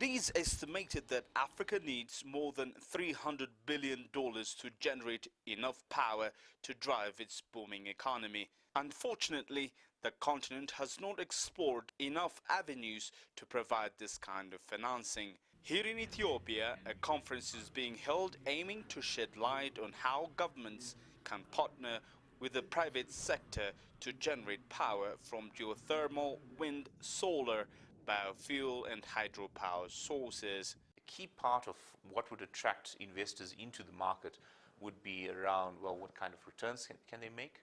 It is estimated that Africa needs more than $300 billion to generate enough power to drive its booming economy. Unfortunately, the continent has not explored enough avenues to provide this kind of financing. Here in Ethiopia, a conference is being held aiming to shed light on how governments can partner with the private sector to generate power from geothermal, wind, solar, biofuel and hydropower sources. A key part of what would attract investors into the market would be around, well, what kind of returns can they make?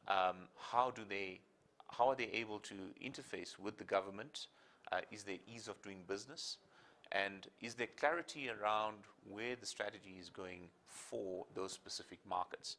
How are they able to interface with the government? Is there ease of doing business? And is there clarity around where the strategy is going for those specific markets?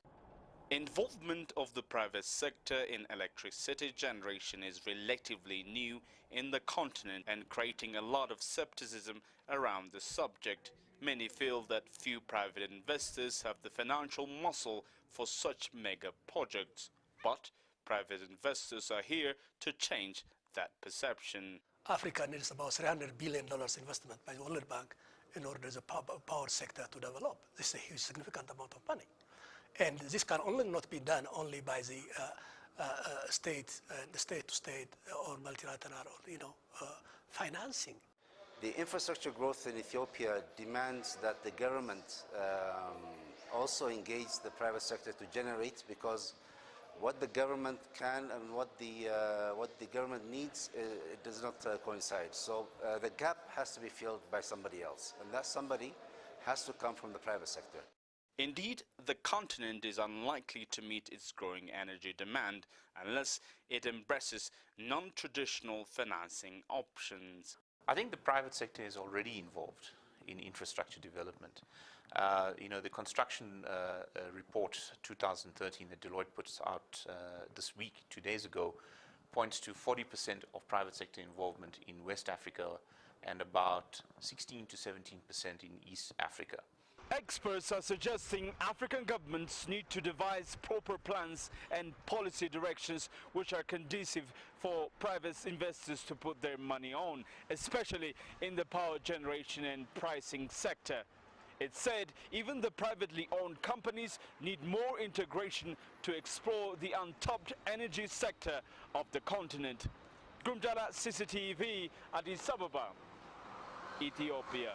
Involvement of the private sector in electricity generation is relatively new in the continent and creating a lot of skepticism around the subject. Many feel that few private investors have the financial muscle for such mega projects, but private investors are here to change that perception. Africa needs about $300 billion investment by the World Bank in order for the power sector to develop. This is a huge, significant amount of money. And this can only not be done only by the state-to-state or multilateral or, financing. The infrastructure growth in Ethiopia demands that the government also engage the private sector to generate, because what the government can and what the government needs, it does not coincide. So the gap has to be filled by somebody else, and that somebody has to come from the private sector. Indeed, the continent is unlikely to meet its growing energy demand unless it embraces non-traditional financing options. I think the private sector is already involved in infrastructure development. The construction report 2013 that Deloitte puts out this week, 2 days ago, points to 40% of private sector involvement in West Africa and about 16 to 17% in East Africa. Experts are suggesting African governments need to devise proper plans and policy directions which are conducive for private investors to put their money on, especially in the power generation and pricing sector. It's said even the privately owned companies need more integration to explore the untapped energy sector of the continent. Gumjala CCTV, Addis Ababa, Ethiopia.